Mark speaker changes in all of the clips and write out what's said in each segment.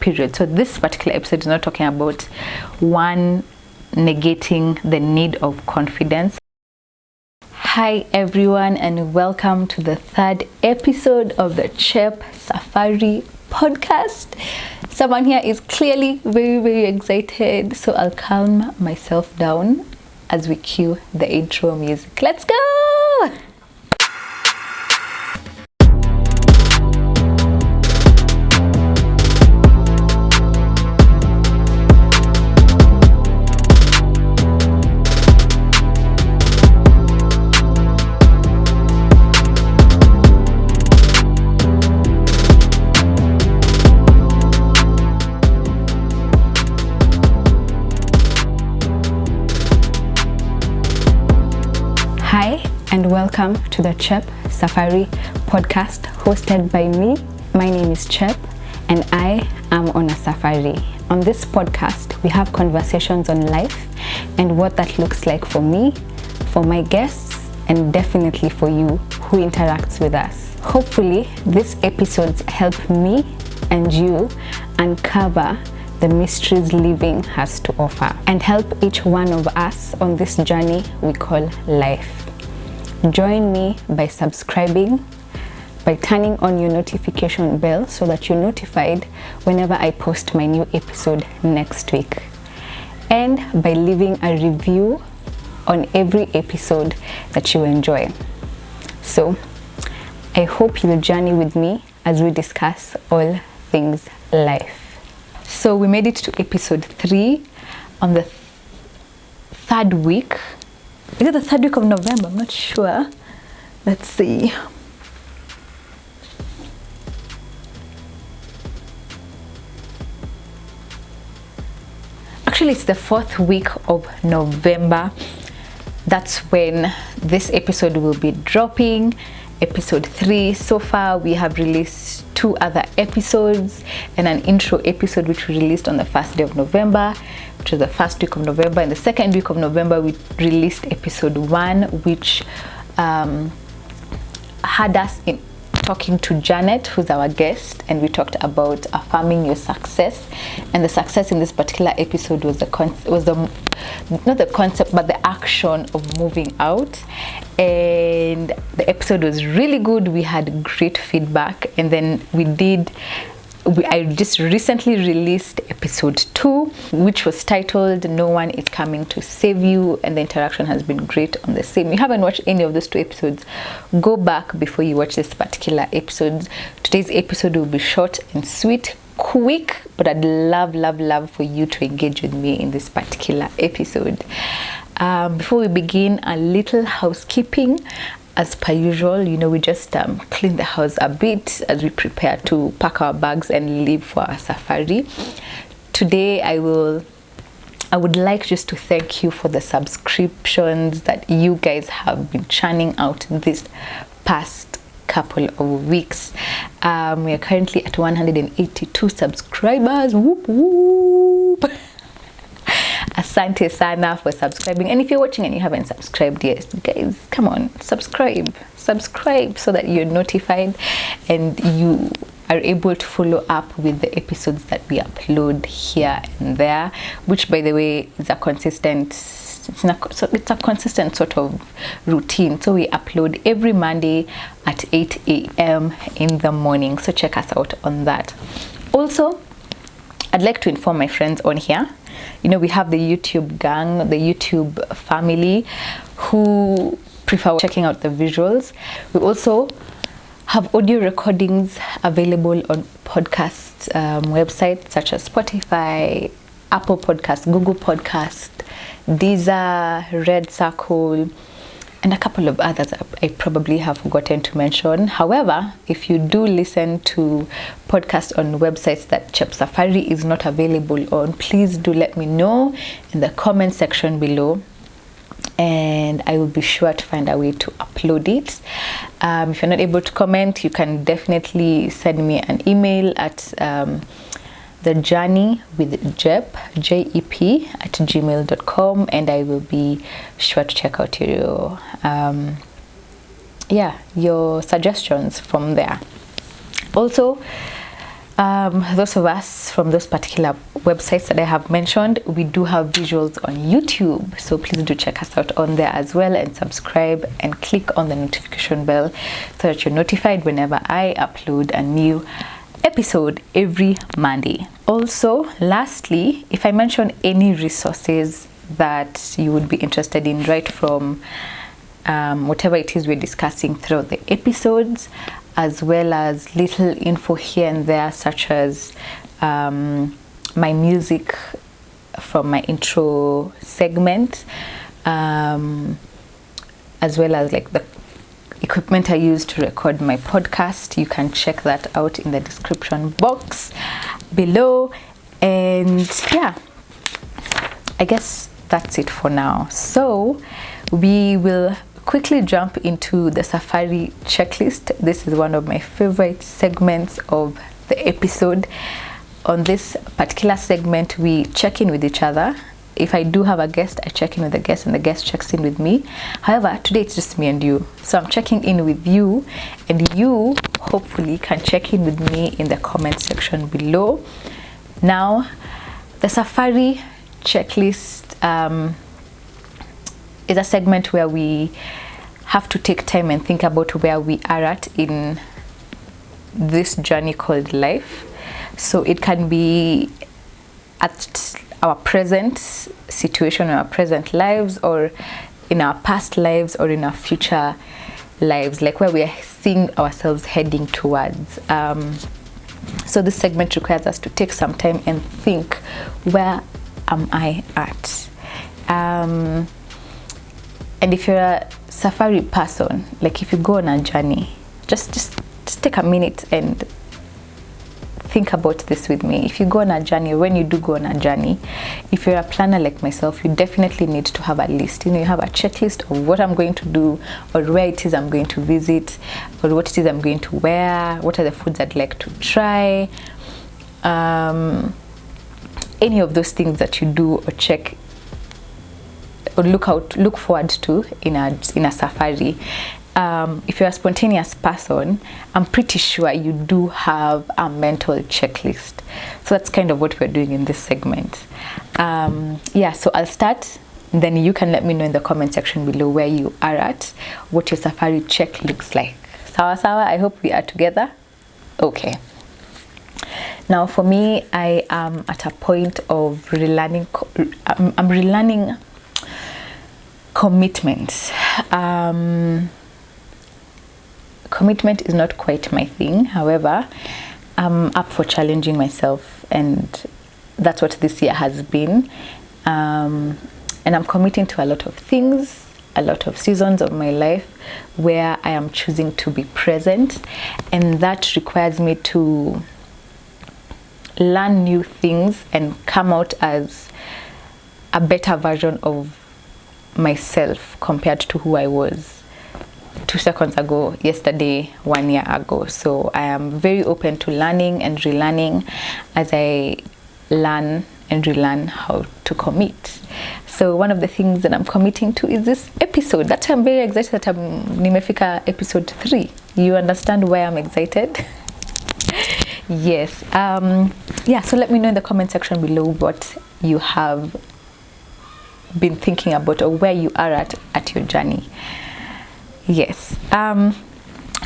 Speaker 1: period. So this particular episode is not talking about one negating the need of confidence. Hi everyone, and welcome to the third episode of the Chep Safari podcast. Someone here is clearly very excited, so I'll calm myself down as we cue the intro music. Let's go! Hi, and welcome to the Chep Safari podcast hosted by me. My name is Chep, and I am on a safari. On this podcast, we have conversations on life and what that looks like for me, for my guests, and definitely for you who interacts with us. Hopefully, these episodes help me and you uncover the mysteries living has to offer and help each one of us on this journey we call life. Join me by subscribing, by turning on your notification bell so that you're notified whenever I post my new episode next week, and by leaving a review on every episode that you enjoy. So I hope you'll journey with me as we discuss all things life. So we made it to episode 3 on the third week. Is it the third week of November? I'm not sure. Let's see. Actually, it's the 4th week of November. That's when this episode will be dropping. Episode 3. So far, we have released 2 other episodes and an intro episode which we released on the 1st day of November, which was the first week of November. And the second week of November, we released episode 1, which had us talking to Janet, who's our guest, and we talked about affirming your success. And the success in this particular episode was not the concept, but the action of moving out. And the episode was really good. We had great feedback, and then I just recently released episode 2, which was titled "No One Is Coming to Save You," and the interaction has been great on the same. If you haven't watched any of those 2 episodes, go back before you watch this particular episode. Today's episode will be short and sweet, quick, but I'd love for you to engage with me in this particular episode. Before we begin, a little housekeeping. As per usual, we just clean the house a bit as we prepare to pack our bags and leave for our safari. Today, I would like just to thank you for the subscriptions that you guys have been churning out this past couple of weeks. We are currently at 182 subscribers. Whoop whoop. Asante sana for subscribing. And if you're watching and you haven't subscribed yet, guys, come on, subscribe so that you're notified and you are able to follow up with the episodes that we upload here and there, which, by the way, is a consistent sort of routine. So we upload every Monday at 8 a.m. in the morning, so check us out on that. Also, I'd like to inform my friends on here. We have the YouTube gang, the YouTube family, who prefer checking out the visuals. We also have audio recordings available on podcast websites such as Spotify, Apple Podcast, Google Podcast, Deezer, Red Circle, and a couple of others I probably have forgotten to mention. However, if you do listen to podcasts on websites that Chep Safari is not available on, please do let me know in the comment section below, and I will be sure to find a way to upload it. If you're not able to comment, you can definitely send me an email at the journey with Jep, JEP @gmail.com, and I will be sure to check out your suggestions from there. Also, Those of us from those particular websites that I have mentioned, we do have visuals on YouTube, so please do check us out on there as well, and subscribe and click on the notification bell so that you're notified whenever I upload a new episode every Monday. Also, lastly, if I mention any resources that you would be interested in, right from whatever it is we're discussing throughout the episodes, as well as little info here and there, such as my music from my intro segment, as well as like the equipment I use to record my podcast. You can check that out in the description box below. And yeah, I guess that's it for now. So we will quickly jump into the Safari checklist. This is one of my favorite segments of the episode. On this particular segment, we check in with each other. If I do have a guest, I check in with the guest and the guest checks in with me. However, today it's just me and you. So I'm checking in with you, and you hopefully can check in with me in the comment section below. Now, the Safari checklist is a segment where we have to take time and think about where we are at in this journey called life. So it can be at our present situation, our present lives, or in our past lives, or in our future lives, like where we are seeing ourselves heading towards. So this segment requires us to take some time and think, where am I at? And if you're a Safari person, like if you go on a journey, just take a minute and think about this with me. If you go on a journey, when you do go on a journey, if you're a planner like myself, you definitely need to have a list. You have a checklist of what I'm going to do, or where it is I'm going to visit, or what it is I'm going to wear, what are the foods I'd like to try. Any of those things that you do or check or look forward to in a safari. If you're a spontaneous person, I'm pretty sure you do have a mental checklist. So that's kind of what we're doing in this segment. So I'll start, then you can let me know in the comment section below where you are at, what your safari check looks like. Sawa sawa, I hope we are together. Okay. Now for me, I am at a point of relearning. I'm relearning commitment. Commitment is not quite my thing. However, I'm up for challenging myself, and that's what this year has been. And I'm committing to a lot of things, a lot of seasons of my life where I am choosing to be present, and that requires me to learn new things and come out as a better version of myself compared to who I was 2 seconds ago, yesterday, 1 year ago. So I am very open to learning and relearning as I learn and relearn how to commit. So one of the things that I'm committing to is this episode. That's why I'm very excited that I'm nimefika episode 3. You understand why I'm excited? Yes. So let me know in the comment section below what you have been thinking about, or where you are at your journey. Yes.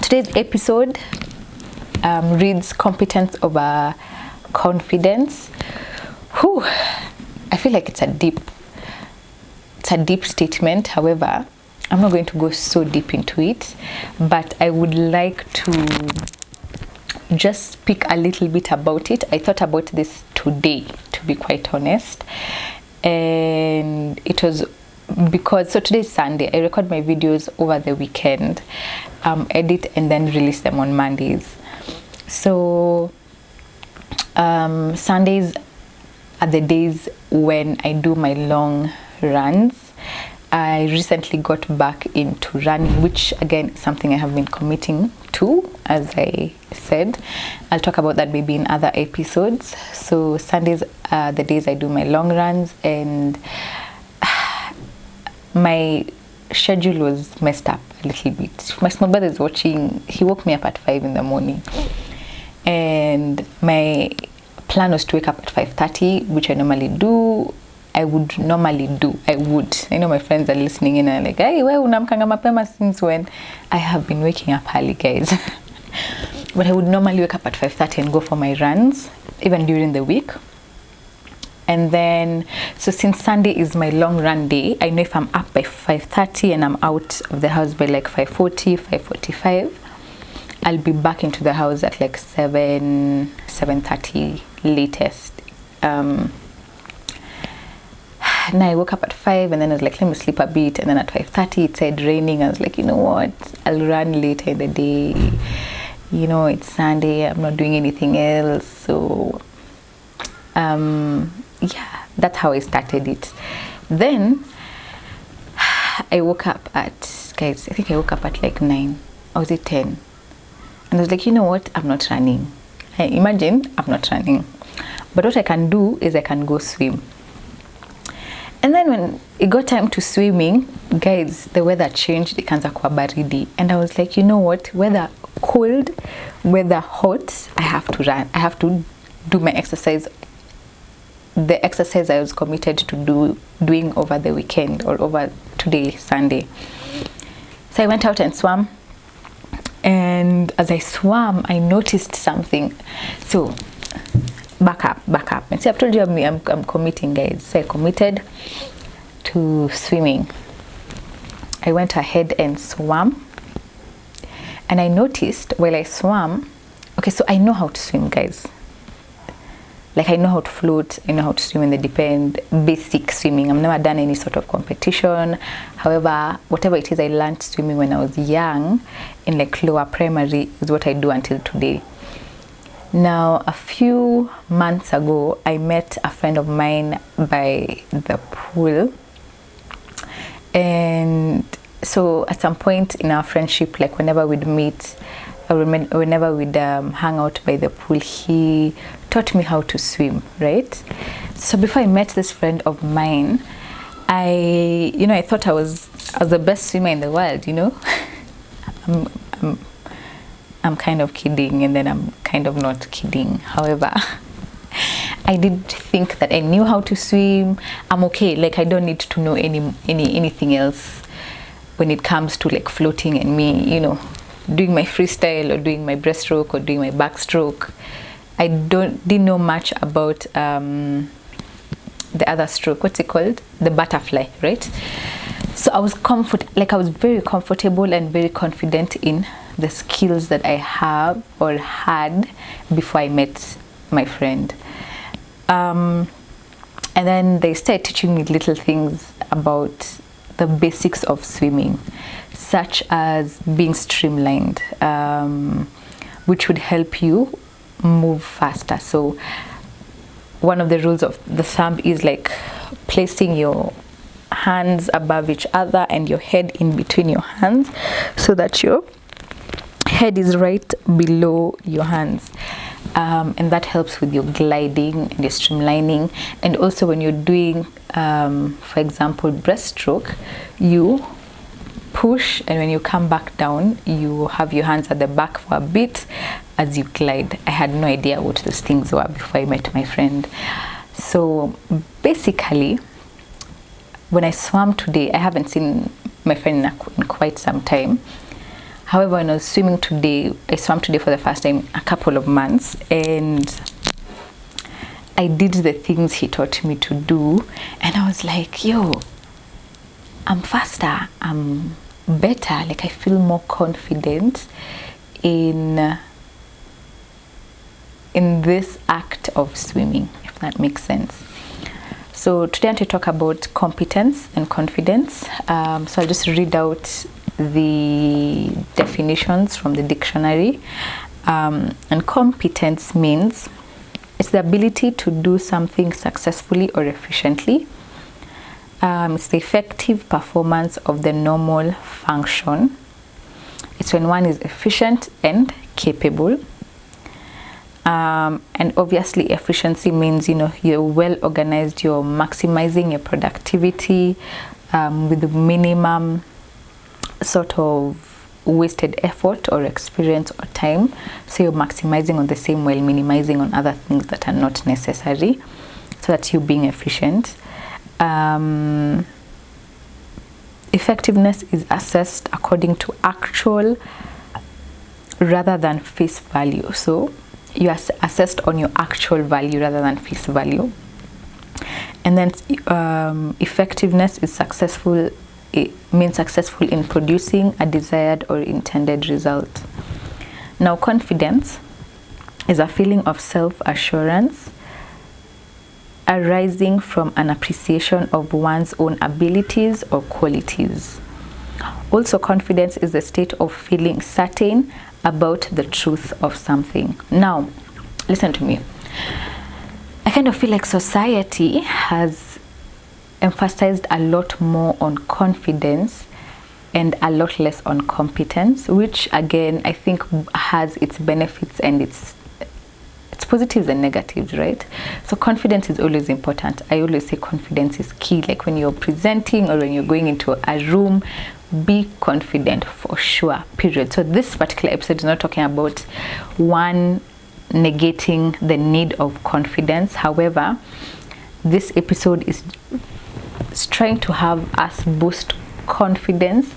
Speaker 1: Today's episode reads Competence over Confidence. Whew. I feel like it's a deep statement. However, I'm not going to go so deep into it, but I would like to just speak a little bit about it. I thought about this today, to be quite honest, and it was because, so today's Sunday, I record my videos over the weekend, edit and then release them on Mondays. So Sundays are the days when I do my long runs. I recently got back into running, which again is something I have been committing to, as I said. I'll talk about that maybe in other episodes. So Sundays are the days I do my long runs, and my schedule was messed up a little bit. My small brother is watching. He woke me up at 5 in the morning, and my plan was to wake up at 5:30, which I normally do. I know my friends are listening in and like, hey, wewe unamkanga mapema since when? I have been waking up early, guys. But I would normally wake up at 5:30 and go for my runs, even during the week. And then, so since Sunday is my long run day, I know if I'm up by 5:30 and I'm out of the house by like 5:40, 5:45, I'll be back into the house at like 7:30 latest. And I woke up at 5 and then I was like, let me sleep a bit. And then at 5:30 it said raining. I was like, you know what, I'll run later in the day. You know, it's Sunday, I'm not doing anything else. So yeah, that's how I started it. Then I woke up at, guys, I think I woke up at like 9, or was it 10? And I was like, you know what, I'm not running. Imagine I'm not running, but what I can do is I can go swim. And then when it got time to swimming, guys, the weather changed, ikaanza kuwa baridi, and I was like, you know what, whether cold, whether hot, I have to run. I have to do my exercise, the exercise I was committed to doing over the weekend, or over today, Sunday. So I went out and swam, and as I swam, I noticed something. So back up, and see, I've told you I'm committing, guys. So I committed to swimming. I went ahead and swam, and I noticed while I swam, okay, so I know how to swim, guys. Like, I know how to float, I know how to swim in the deep end, basic swimming. I've never done any sort of competition. However, whatever it is I learned swimming when I was young, in like lower primary, is what I do until today. Now, a few months ago, I met a friend of mine by the pool. And so at some point in our friendship, like whenever we'd meet, whenever we'd hang out by the pool, he taught me how to swim, right? So before I met this friend of mine, I thought I was the best swimmer in the world, you know. I'm kind of kidding, and then I'm kind of not kidding. However, I did think that I knew how to swim. I'm okay. Like, I don't need to know anything else when it comes to like floating and me, you know, doing my freestyle or doing my breaststroke or doing my backstroke. I didn't know much about the other stroke. What's it called? The butterfly, right? So I was very comfortable and very confident in the skills that I have or had before I met my friend. And then they started teaching me little things about the basics of swimming, such as being streamlined, which would help you move faster. So one of the rules of the thumb is like placing your hands above each other and your head in between your hands, so that your head is right below your hands, and that helps with your gliding and your streamlining. And also when you're doing for example breaststroke, you push, and when you come back down, you have your hands at the back for a bit as you glide. I had no idea what those things were before I met my friend. So basically, when I swam today, I haven't seen my friend in quite some time. However, when I was swimming today, I swam today for the first time a couple of months, and I did the things he taught me to do, and I was like, yo, I'm faster, I'm better, like I feel more confident in this act of swimming, if that makes sense. So today I'm going to talk about competence and confidence. So I'll just read out the definitions from the dictionary. And competence means it's the ability to do something successfully or efficiently. It's the effective performance of the normal function. It's when one is efficient and capable. And obviously efficiency means, you know, you're well organized, you're maximizing your productivity with the minimum sort of wasted effort or experience or time. So you're maximizing on the same while minimizing on other things that are not necessary. So that's you being efficient. Effectiveness is assessed according to actual rather than face value. So you are assessed on your actual value rather than face value. And then effectiveness is successful. It means successful in producing a desired or intended result. Now, confidence is a feeling of self-assurance arising from an appreciation of one's own abilities or qualities. Also, confidence is the state of feeling certain about the truth of something. Now, listen to me. I kind of feel like society has emphasized a lot more on confidence and a lot less on competence, which again I think has its benefits and its positives and negatives, right? So confidence is always important. I always say confidence is key. Like when you're presenting or when you're going into a room, be confident for sure, period. So this particular episode is not talking about one negating the need of confidence. However, this episode is trying to have us boost confidence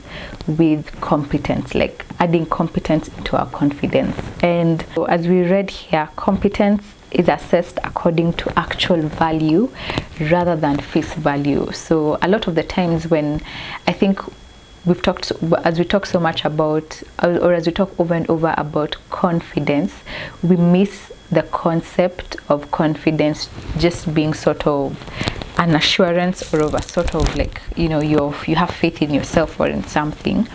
Speaker 1: with competence, like adding competence into our confidence. And so as we read here, competence is assessed according to actual value rather than face value. So a lot of the times when I think as we talk so much about, or as we talk over and over about confidence, we miss the concept of confidence just being sort of an assurance or of a sort of like, you have faith in yourself or in something,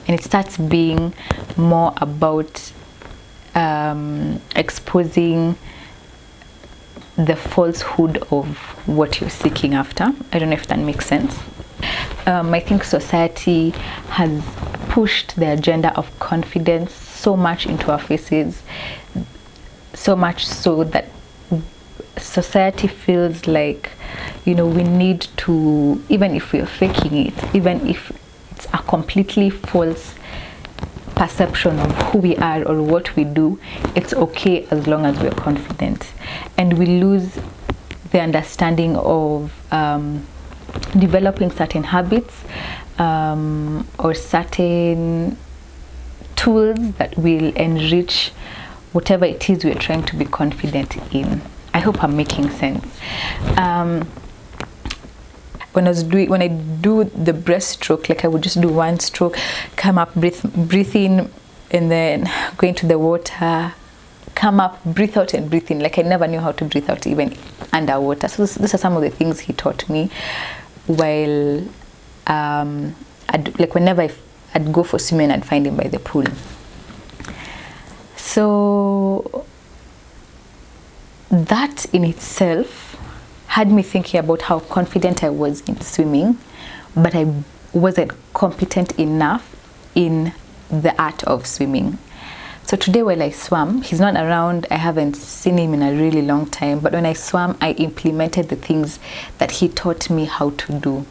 Speaker 1: and it starts being more about exposing the falsehood of what you're seeking after. I don't know if that makes sense. I think society has pushed the agenda of confidence so much into our faces, so much so that society feels like, we need to, even if we're faking it, even if it's a completely false perception of who we are or what we do, it's okay as long as we're confident. And we lose the understanding of developing certain habits or certain tools that will enrich whatever it is we're trying to be confident in. I hope I'm making sense. When I do the breaststroke, like I would just do one stroke, come up, breathe in, and then go into the water, come up, breathe out, and breathe in. Like I never knew how to breathe out even underwater. So these are some of the things he taught me while whenever I'd go for swimming, I'd find him by the pool. So that in itself had me thinking about how confident I was in swimming, but I wasn't competent enough in the art of swimming. So today while I swam, he's not around, I haven't seen him in a really long time, but when I swam, I implemented the things that he taught me how to do.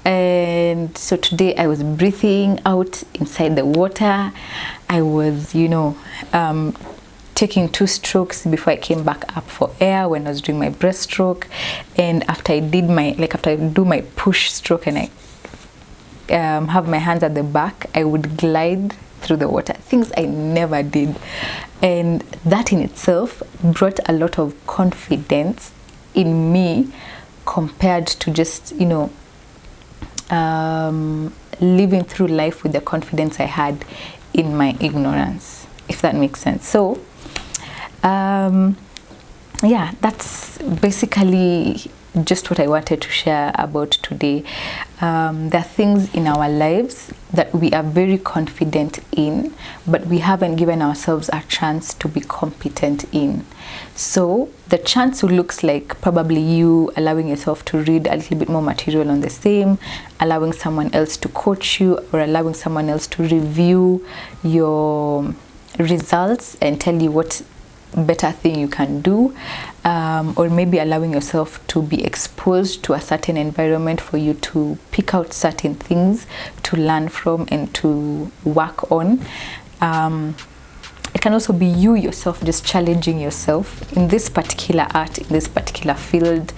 Speaker 1: And so today I was breathing out inside the water. I was, taking 2 strokes before I came back up for air when I was doing my breaststroke. And after I do my push stroke and I have my hands at the back, I would glide through the water, things I never did. And that in itself brought a lot of confidence in me compared to just, living through life with the confidence I had in my ignorance, if that makes sense. So that's basically just what I wanted to share about today. There are things in our lives that we are very confident in, but we haven't given ourselves a chance to be competent in. So the chance looks like probably you allowing yourself to read a little bit more material on the same, allowing someone else to coach you, or allowing someone else to review your results and tell you what better thing you can do, or maybe allowing yourself to be exposed to a certain environment for you to pick out certain things to learn from and to work on. It can also be you yourself just challenging yourself in this particular art, in this particular field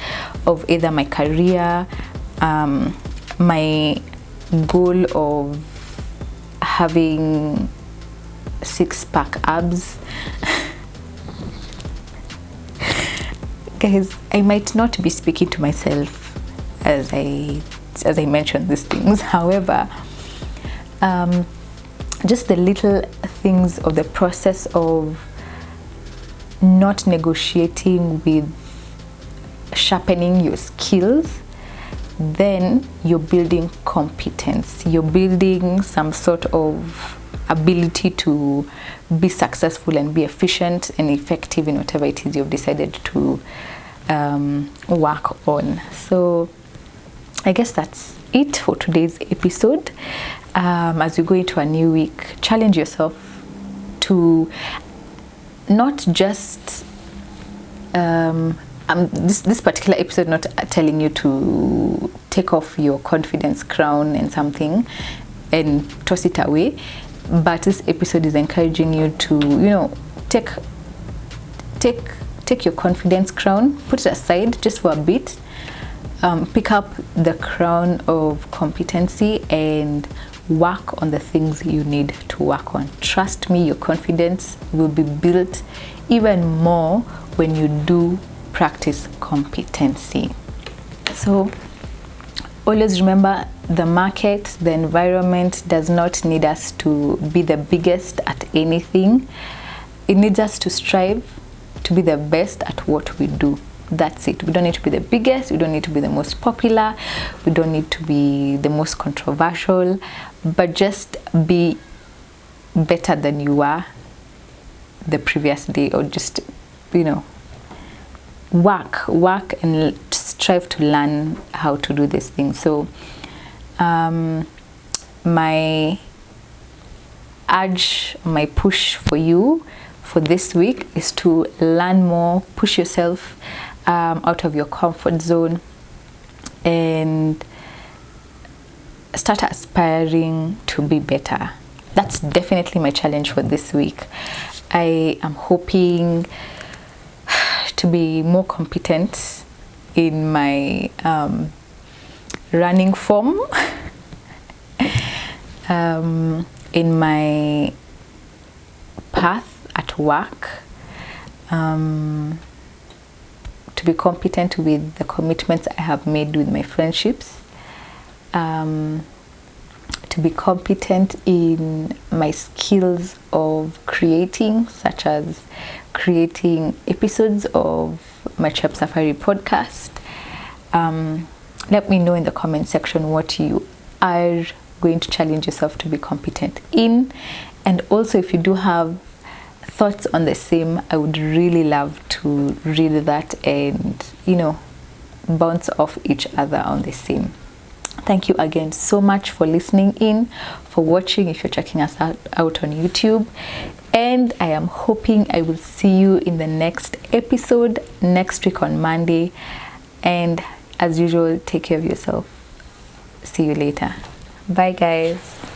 Speaker 1: of either my career, my goal of having six-pack abs. Guys, I might not be speaking to myself as I mention these things. However, just the little things of the process of not negotiating with sharpening your skills, then you're building competence. You're building some sort of ability to be successful and be efficient and effective in whatever it is you've decided to work on. So I guess that's it for today's episode. As you go into a new week, challenge yourself to not just this particular episode not telling you to take off your confidence crown and something and toss it away, but this episode is encouraging you to take your confidence crown, put it aside just for a bit, pick up the crown of competency and work on the things you need to work on. Trust me, your confidence will be built even more when you do practice competency. So always remember, the market, the environment does not need us to be the biggest at anything. It needs us to strive to be the best at what we do. That's it. We don't need to be the biggest, we don't need to be the most popular, we don't need to be the most controversial, but just be better than you were the previous day, or just work and strive to learn how to do these things. So my urge, my push for you for this week is to learn more, push yourself out of your comfort zone, and start aspiring to be better. That's definitely my challenge for this week. I am hoping to be more competent in my running form, in my path at work, to be competent with the commitments I have made with my friendships, to be competent in my skills of creating, such as creating episodes of my Trap Safari podcast. Let me know in the comment section what you are going to challenge yourself to be competent in, and also if you do have thoughts on the same, I would really love to read that and bounce off each other on the same. Thank you again so much for listening in, for watching if you're checking us out on YouTube, and I am hoping I will see you in the next episode next week on Monday. And as usual, take care of yourself. See you later. Bye guys.